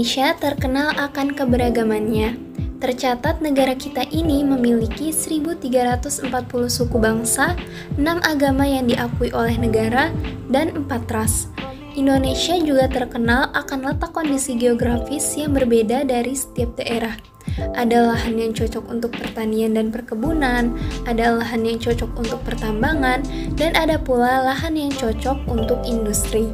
Indonesia terkenal akan keberagamannya. Tercatat negara kita ini memiliki 1.340 suku bangsa, 6 agama yang diakui oleh negara, dan 4 ras. Indonesia juga terkenal akan letak kondisi geografis yang berbeda dari setiap daerah. Ada lahan yang cocok untuk pertanian dan perkebunan, ada lahan yang cocok untuk pertambangan, dan ada pula lahan yang cocok untuk industri.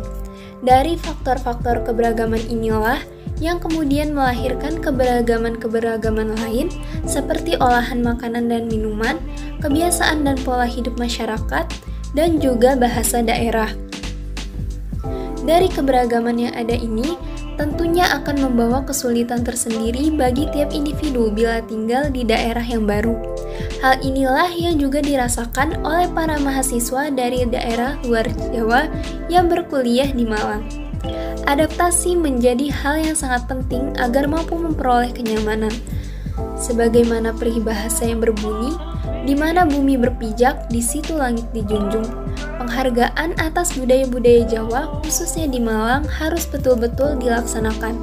Dari faktor-faktor keberagaman inilah yang kemudian melahirkan keberagaman-keberagaman lain seperti olahan makanan dan minuman, kebiasaan dan pola hidup masyarakat, dan juga bahasa daerah. Dari keberagaman yang ada ini, tentunya akan membawa kesulitan tersendiri bagi tiap individu bila tinggal di daerah yang baru. Hal inilah yang juga dirasakan oleh para mahasiswa dari daerah luar Jawa yang berkuliah di Malang. Adaptasi menjadi hal yang sangat penting agar mampu memperoleh kenyamanan. Sebagaimana peribahasa yang berbunyi, di mana bumi berpijak, di situ langit dijunjung. Penghargaan atas budaya-budaya Jawa, khususnya di Malang, harus betul-betul dilaksanakan.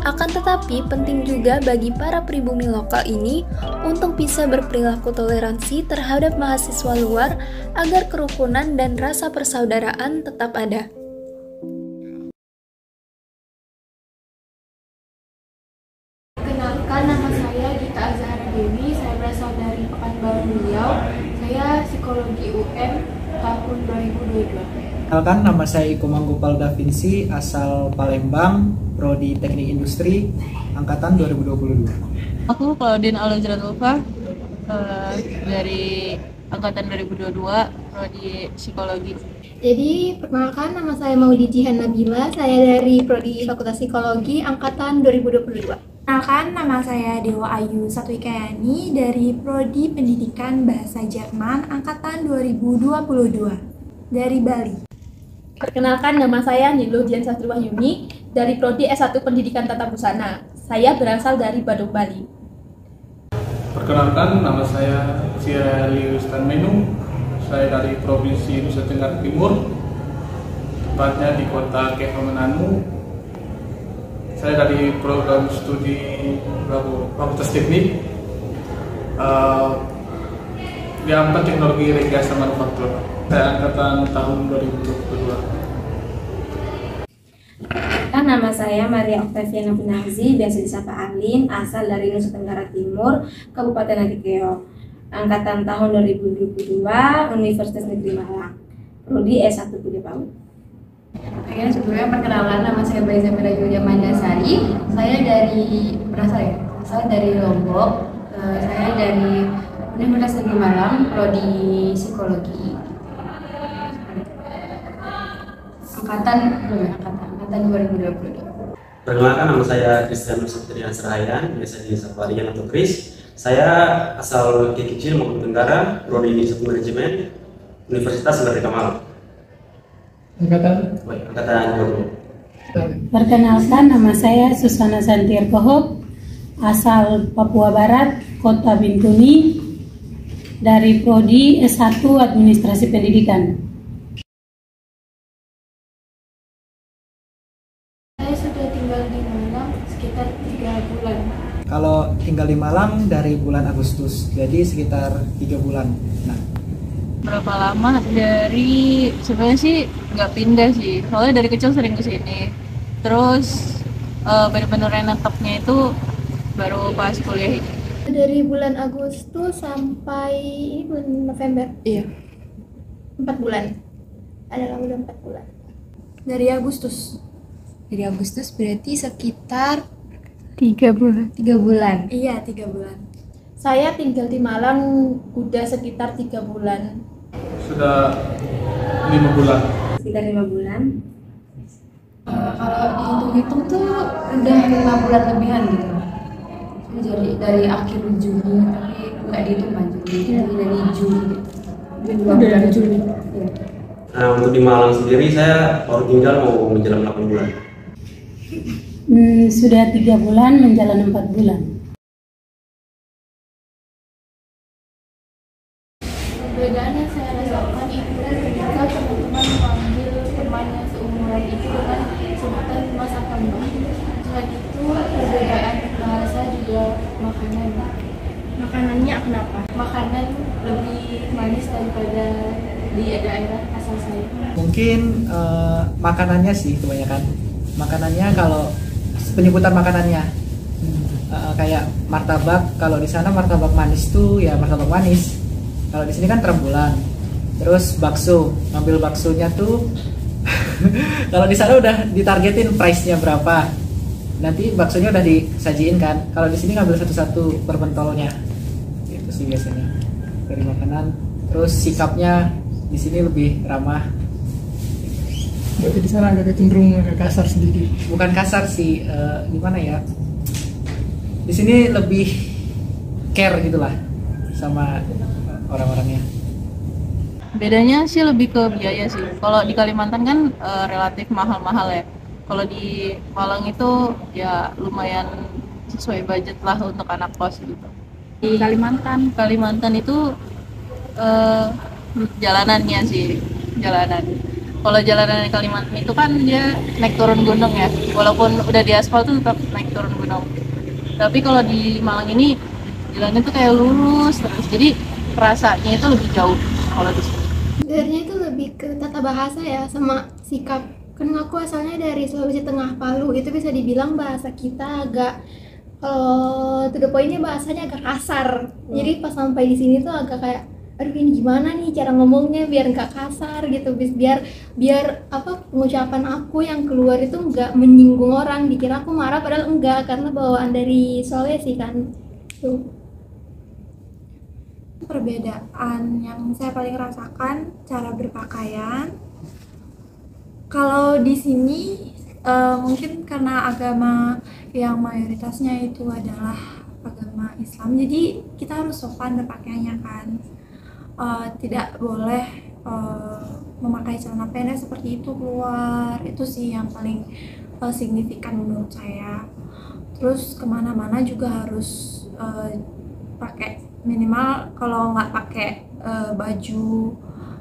Akan tetapi, penting juga bagi para pribumi lokal ini untuk bisa berperilaku toleransi terhadap mahasiswa luar agar kerukunan dan rasa persaudaraan tetap ada. Kenalkan, nama saya Gita Azhara Dewi, saya berasal dari Pekanbaru Riau. Saya psikologi UM tahun 2022. Kenalkan, nama saya Iko Manggupal Da Vinci, asal Palembang, Prodi Teknik Industri, angkatan 2022. Aku Claudine Alojran Ulfa, dari angkatan 2022, Prodi Psikologi. Jadi, perkenalkan, nama saya Maudi Jihan Nabila, saya dari Prodi Fakultas Psikologi, angkatan 2022. Perkenalkan, nama saya Dewa Ayu Satwikayani dari Prodi Pendidikan Bahasa Jerman angkatan 2022 dari Bali. Perkenalkan, nama saya Nilo Dian Sastri Wahyuni dari Prodi S1 Pendidikan Tata Busana. Saya berasal dari Badung, Bali. Perkenalkan, nama saya Ciali Stanmenu. Saya dari Provinsi Nusa Tenggara Timur, tepatnya di kota Kehamananu. Saya dari program studi Fakultas Teknik yang teknologi rekayasa manufaktur. Saya angkatan tahun 2022. Nama saya Maria Octaviana Pinangzi, biasa disapa Arlin, asal dari Nusa Tenggara Timur, Kabupaten Nagekeo. Angkatan tahun 2022, Universitas Negeri Malang, Prodi S1 Budi PAUD. Oke, sebelumnya perkenalkan, nama saya Baiza Mira Julia Mandasari. Saya berasal dari Lombok. Saya dari Universitas Negeri Malang, Prodi Psikologi. Angkatan 2022. Perkenalkan, nama saya Christian Nusantara Serahayan, biasa disapa Rian atau Chris. Saya asal kecil Maluku Tenggara, Prodi Satu Manajemen, Universitas Merdeka Malang. Angkatan 20. Perkenalkan, nama saya Susana Santiar Kohok, asal Papua Barat, Kota Bintuni, dari Prodi S1 Administrasi Pendidikan. Saya sudah tinggal di Malang sekitar 3 bulan. Kalau tinggal di Malang dari bulan Agustus, jadi sekitar 3 bulan. Nah, Berapa lama? Dari sebenarnya sih nggak pindah sih, soalnya dari kecil sering kesini. Terus benar-benar netapnya itu baru pas kuliah ini. Dari bulan Agustus sampai ini bulan November. Iya. 4 bulan. Adalah udah 4 bulan. Dari Agustus. Dari Agustus berarti sekitar 3 bulan. 3 bulan. Iya, 3 bulan. Saya tinggal di Malang udah sekitar 3 bulan. Sudah 5 bulan. Sekitar 5 bulan. Kalau dihitung-hitung tuh udah 5 bulan lebihan gitu. Jadi dari akhir Juni, tapi nggak dihitung kan Juni, jadi dari Juni gitu. Dari Juni. Ya. Nah, untuk di Malang sendiri saya baru tinggal mau menjelang 8 bulan. Sudah 3 bulan menjalani 4 bulan. Perbedaan yang saya rasakan itu ketika teman-teman memanggil temannya seumuran itu dengan sebutan masa kambang. Selain itu perbedaan bahasa juga makanan. Makanannya kenapa? Makanan lebih manis daripada di daerah asal saya. Mungkin makanannya sih kebanyakan. Makanannya kalau penyebutan makanannya kayak martabak, kalau di sana martabak manis tuh ya martabak manis. Kalau di sini kan terembulan. Terus bakso, ngambil baksonya tuh kalau di sana udah ditargetin price-nya berapa. Nanti baksonya udah disajiin kan. Kalau di sini ngambil satu-satu per pentolnya. Itu sih biasanya dari makanan. Terus sikapnya di sini lebih ramah. Berarti di sana agak cenderung agak kasar sedikit. Bukan kasar sih, gimana ya? Di sini lebih care gitulah sama orang-orangnya. Bedanya sih lebih ke biaya sih. Kalau di Kalimantan kan relatif mahal-mahal ya. Kalau di Malang itu ya lumayan sesuai budget lah untuk anak kos gitu. Di Kalimantan itu jalanannya sih, jalanan. Kalau jalanan di Kalimantan itu kan dia naik turun gunung ya. Walaupun udah di aspal tuh tetap naik turun gunung. Tapi kalau di Malang ini jalannya tuh kayak lurus terus. Jadi rasanya itu lebih jauh kalau di sini. Sebenarnya itu lebih ke tata bahasa ya sama sikap. Kan aku asalnya dari Sulawesi Tengah, Palu. Itu bisa dibilang bahasa kita agak, kalau to the point-nya bahasanya agak kasar. Jadi pas sampai di sini tuh agak kayak, aduh ini gimana nih cara ngomongnya biar nggak kasar gitu, biar apa pengucapan aku yang keluar itu nggak menyinggung orang, dikira aku marah padahal enggak, karena bawaan dari Sulawesi kan. Tuh. Perbedaan yang saya paling rasakan cara berpakaian. Kalau di sini mungkin karena agama yang mayoritasnya itu adalah agama Islam, jadi kita harus sopan berpakaiannya kan. Tidak boleh memakai celana pendek seperti itu keluar. Itu sih yang paling signifikan menurut saya. Terus kemana-mana juga harus pakai minimal, kalau nggak pakai baju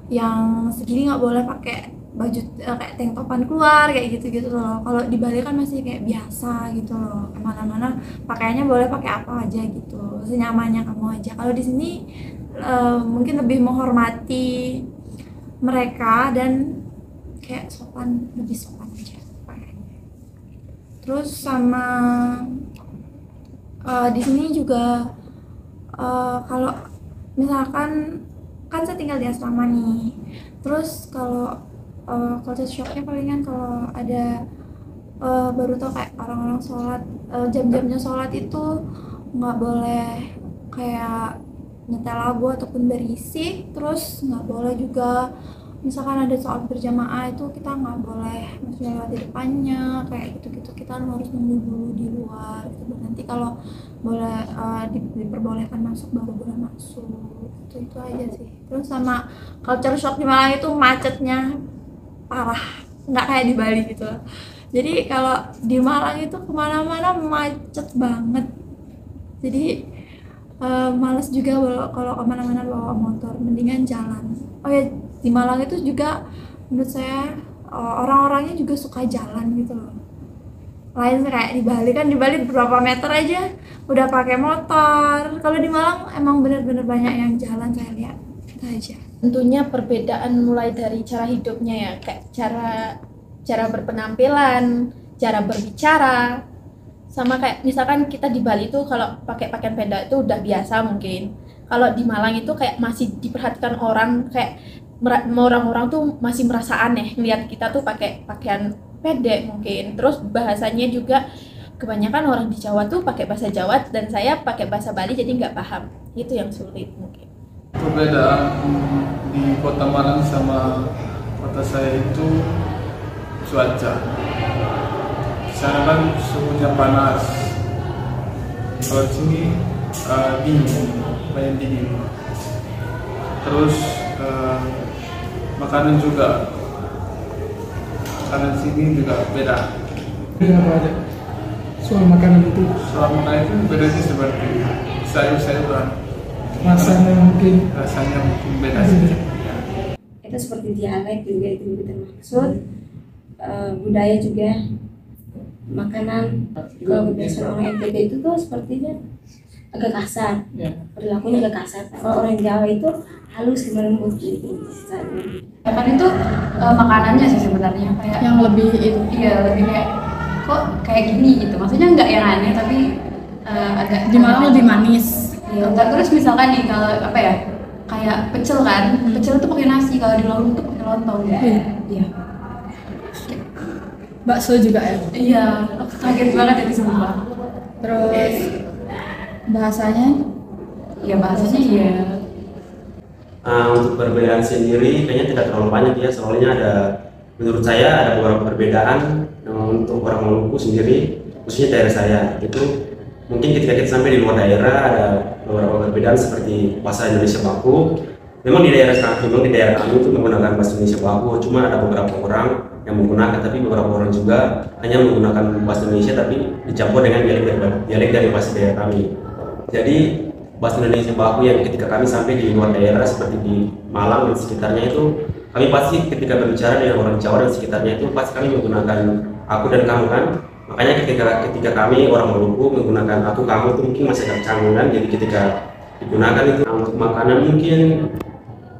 yang segini nggak boleh pakai baju kayak tank topan keluar kayak gitu loh. Kalau di Bali kan masih kayak biasa gitu loh, kemana-mana pakaiannya boleh pakai apa aja gitu, senyamannya kamu aja. Kalau di sini mungkin lebih menghormati mereka dan kayak sopan, lebih sopan aja pakaiannya. Terus sama di sini juga kalau misalkan kan saya tinggal di asrama nih, terus kalau culture shocknya palingan kalau ada baru tau kayak orang-orang sholat, jam-jamnya sholat itu nggak boleh kayak nyetel lagu ataupun berisik. Terus nggak boleh juga misalkan ada sholat berjamaah itu kita nggak boleh maksudnya lewat di depannya kayak gitu-gitu, kita harus nunggu dulu di luar gitu. Nanti kalau boleh diperbolehkan masuk baru boleh masuk, itu aja sih. Terus sama culture shock di Malang itu macetnya parah, nggak kayak di Bali gitu. Jadi kalau di Malang itu kemana-mana macet banget, jadi males juga kalau kemana-mana bawa motor, mendingan jalan. Oh ya, di Malang itu juga menurut saya orang-orangnya juga suka jalan gitu loh. Lain kayak di Bali, kan di Bali beberapa meter aja udah pakai motor. Kalau di Malang emang bener-bener banyak yang jalan, saya lihat. Itu aja. Tentunya perbedaan mulai dari cara hidupnya ya, kayak cara berpenampilan, cara berbicara. Sama kayak misalkan kita di Bali tuh kalau pakai pakaian pendek itu udah biasa mungkin. Kalau di Malang itu kayak masih diperhatikan orang, kayak orang-orang tuh masih merasa aneh ngelihat kita tuh pakai pakaian pendek mungkin. Terus bahasanya juga kebanyakan orang di Jawa tuh pakai bahasa Jawa dan saya pakai bahasa Bali jadi nggak paham. Itu yang sulit mungkin. Perbedaan di kota Malang sama kota saya itu cuaca. Di sana kan suhunya panas, kalau di sini dingin, lumayan dingin. Terus makanan juga, makanan sini juga beda. Beda apa aja? Soal makanan itu? Soal makanan itu bedanya seperti sayur-sayuran. Rasanya mungkin beda sedikit. Itu seperti dialek juga itu termaksud, budaya juga makanan. Kalau kebiasaan orang NTB itu tuh sepertinya agak kasar, perilakunya agak kasar. Kalau orang Jawa itu halus lembut gitu. Kan itu makanannya sih sebenarnya kayak Yang lebih itu. iya lebih kayak kok kayak gini gitu. Maksudnya nggak yang aneh tapi agak Di Malang lebih manis. Iya, terus misalkan nih kalau apa ya kayak pecel kan, pecel tuh pakai nasi, kalau di Lampung tuh pakai lontong. Iya. Bakso juga ya. Iya, aku kaget banget itu sumpah. Terus bahasanya? Ya bahasanya iya. Untuk perbedaan sendiri kayaknya tidak terlalu banyak ya, soalnya menurut saya ada beberapa perbedaan. Untuk orang Maluku sendiri, khususnya daerah saya, itu mungkin ketika kita sampai di luar daerah ada beberapa perbedaan seperti bahasa Indonesia baku. Memang di daerah kami itu menggunakan bahasa Indonesia baku, cuma ada beberapa orang yang menggunakan, tapi beberapa orang juga hanya menggunakan bahasa Indonesia tapi dicampur dengan dialek dari bahasa daerah kami. Jadi bahasa Indonesia baku yang ketika kami sampai di luar daerah seperti di Malang dan sekitarnya itu, kami pasti ketika berbicara dengan orang Jawa dan sekitarnya itu pasti kami menggunakan aku dan kamu kan. Makanya ketika kami orang Maluku menggunakan aku kamu itu mungkin masih agak canggung kan. Jadi ketika digunakan itu untuk makanan mungkin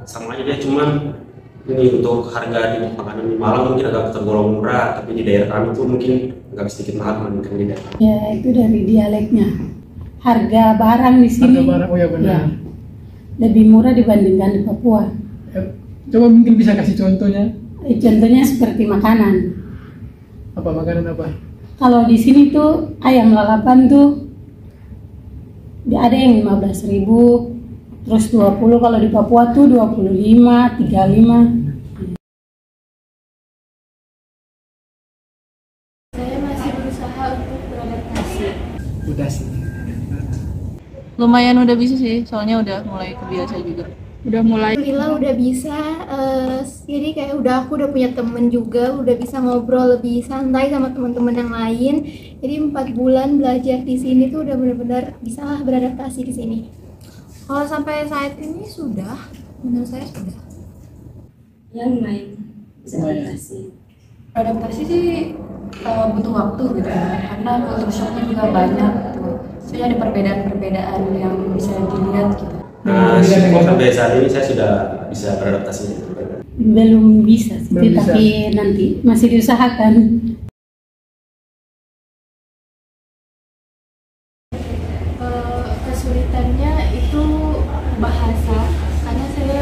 sama aja dia, cuman ini untuk harga di makanan di Malang mungkin agak tergolong murah, tapi di daerah kami itu mungkin agak sedikit mahal dibandingkan di daerah. Ya itu dari dialeknya. Harga barang di sini lebih murah dibandingkan di Papua. Coba mungkin bisa kasih contohnya. Contohnya seperti makanan. Apa makanan apa? Kalau di sini tuh ayam lalapan tuh ada yang 15.000, terus 20. Kalau di Papua tuh 25, 35. Saya masih berusaha untuk beradaptasi. Udah sih. Lumayan udah bisa sih, soalnya udah mulai kebiasa juga. Udah mulai. Alhamdulillah udah bisa, jadi kayak aku udah punya temen juga, udah bisa ngobrol lebih santai sama teman-teman yang lain. Jadi 4 bulan belajar di sini tuh udah benar-benar bisa lah beradaptasi di sini. Kalau sampai saat ini sudah, menurut saya sudah. Ya lumayan bisa adaptasi. Adaptasi sih butuh waktu gitu ya, karena culture shocknya juga banyak gitu. Soalnya ada perbedaan-perbedaan yang bisa dilihat gitu. Sampai saat ini saya sudah bisa beradaptasi. Belum bisa sih, tapi nanti masih diusahakan. Kesulitannya itu bahasa, karena saya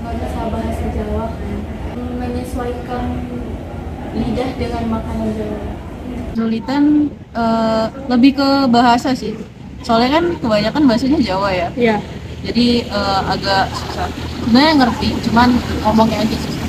nggak bisa bahasa Jawa, menyesuaikan lidah dengan makanan Jawa. Kesulitan lebih ke bahasa sih, soalnya kan kebanyakan bahasanya Jawa ya. Iya. Jadi agak susah. Sebenarnya ngerti, cuman ngomongnya aja susah.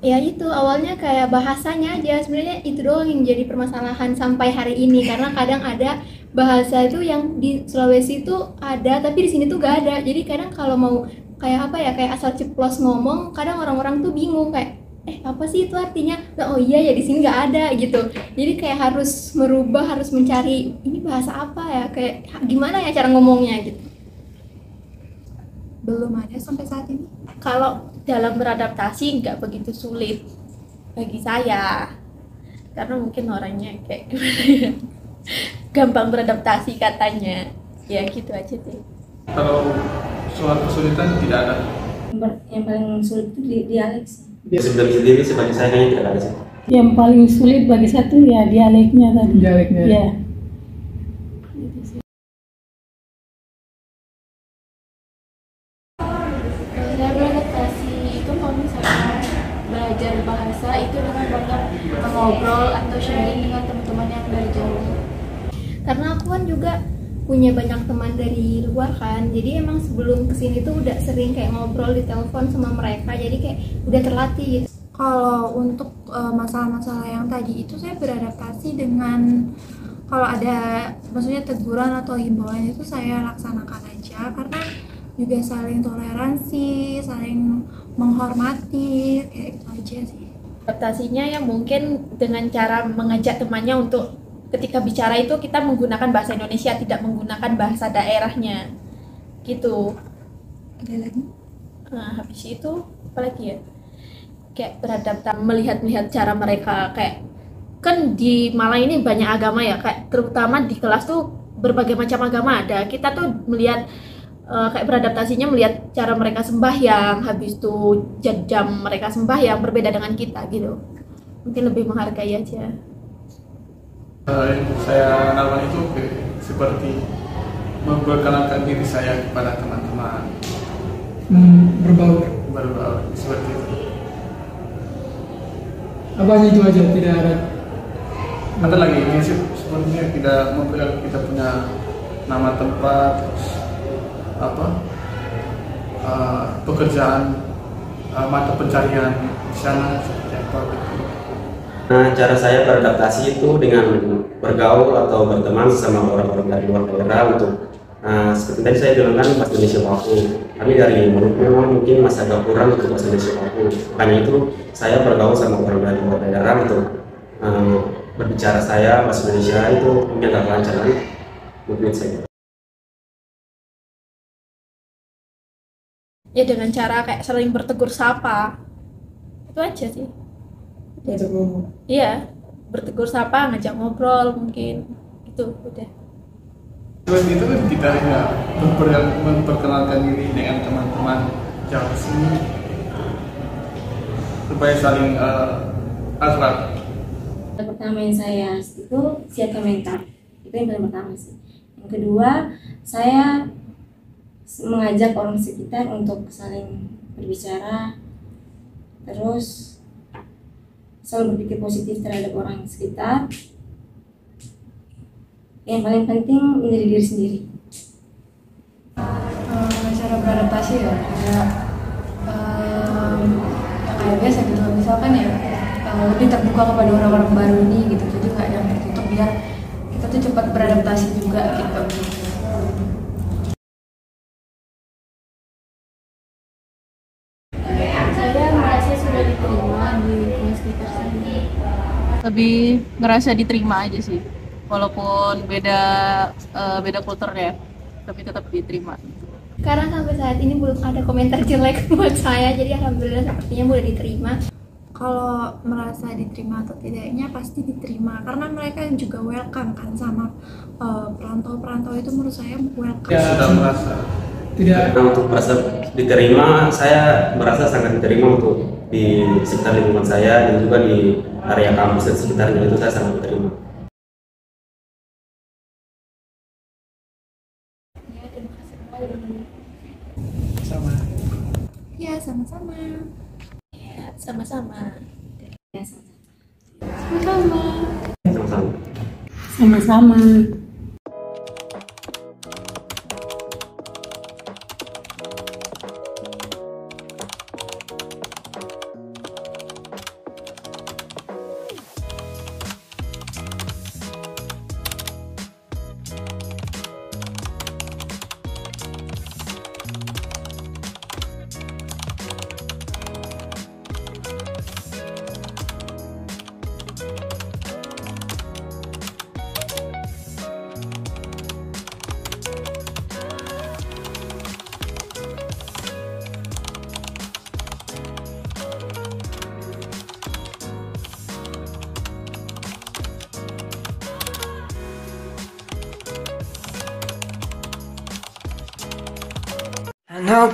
Ya itu awalnya kayak bahasanya aja, sebenarnya itu doang yang jadi permasalahan sampai hari ini, karena kadang ada bahasa itu yang di Sulawesi itu ada tapi di sini tuh gak ada. Jadi kadang kalau mau kayak apa ya, kayak asal ceplos ngomong, kadang orang-orang tuh bingung kayak apa sih itu artinya? Nah, oh iya ya di sini nggak ada gitu. Jadi kayak harus merubah, harus mencari ini bahasa apa ya, kayak gimana ya cara ngomongnya gitu. Belum ada sampai saat ini. Kalau dalam beradaptasi nggak begitu sulit bagi saya, karena mungkin orangnya kayak gimana ya, gampang beradaptasi katanya, ya gitu aja deh. Kalau soal kesulitan tidak ada. Yang paling sulit itu dialek sih. Sendiri sebagai saya kayaknya tidak ada sih. Yang paling sulit bagi saya tuh ya dialeknya tadi. Dialeknya. Ya. Saya beradaptasi itu kalau misalnya belajar bahasa itu dengan banyak ngobrol atau sharing dengan teman-teman yang dari Jawa. Karena aku kan juga punya banyak teman dari luar kan, jadi emang sebelum kesini tuh udah sering kayak ngobrol di telepon sama mereka, jadi kayak udah terlatih gitu. Kalau untuk masalah-masalah yang tadi itu saya beradaptasi dengan kalau ada maksudnya teguran atau himbauan itu saya laksanakan aja, karena juga saling toleransi, saling menghormati, kayak itu aja sih. Adaptasinya ya mungkin dengan cara mengajak temannya untuk ketika bicara itu kita menggunakan bahasa Indonesia, tidak menggunakan bahasa daerahnya gitu. Ada lagi? Nah habis itu apa lagi ya, kayak beradaptasi, melihat cara mereka kayak kan di Malang ini banyak agama ya, kayak terutama di kelas tuh berbagai macam agama ada. Kita tuh melihat kayak beradaptasinya melihat cara mereka sembahyang, habis itu jam mereka sembahyang berbeda dengan kita gitu. Mungkin lebih menghargai aja. Yang saya lakukan itu seperti memperkenalkan diri saya kepada teman-teman. Berbaur Seperti itu. Apanya itu aja, tidak ada lagi prinsip sepertinya kita punya nama tempat, pekerjaan, mata pencarian di sana seperti apa gitu. Nah, cara saya beradaptasi itu dengan bergaul atau berteman sama orang-orang dari luar daerah untuk seperti tadi saya bilang kan bahasa Indonesia baku. Kami dari Maluku mungkin masih agak kurang untuk bahasa Indonesia baku. Makanya itu saya bergaul sama orang dari luar daerah untuk berbicara saya bahasa Indonesia itu mungkin agak lancar kan, mungkin saya. Ya dengan cara kayak sering bertegur sapa, itu aja sih. Iya, bertegur sapa, ngajak ngobrol mungkin, itu udah. Seperti itu kan kita memperkenalkan diri dengan teman-teman yang sini supaya saling akrab. Yang pertama yang saya itu siap komentar, itu yang paling pertama sih. Yang kedua, saya mengajak orang sekitar untuk saling berbicara, terus selalu berpikir positif terhadap orang sekitar. Yang paling penting menjadi diri sendiri. Cara beradaptasi ya kayak biasa gitu, misalkan ya lebih terbuka kepada orang-orang baru ini gitu, jadi nggak yang tertutup, biar kita tuh cepat beradaptasi juga gitu. Saya merasa sudah diterima di lingkungan sekitar sini. Lebih ngerasa diterima aja sih, walaupun beda kultur ya, tapi tetap diterima. Karena sampai saat ini belum ada komentar jelek buat saya, jadi alhamdulillah sepertinya mudah diterima. Kalau merasa diterima atau tidaknya pasti diterima, karena mereka juga welcome kan sama perantau-perantau itu, menurut saya welcome. Ya, sudah merasa tidak. Nah, untuk merasa diterima, saya merasa sangat diterima untuk di sekitar lingkungan saya dan juga di area kampus dan sekitarnya, itu saya sangat diterima. Sama. Ya, sama-sama. Sama-sama. Sama-sama. Sama-sama. I know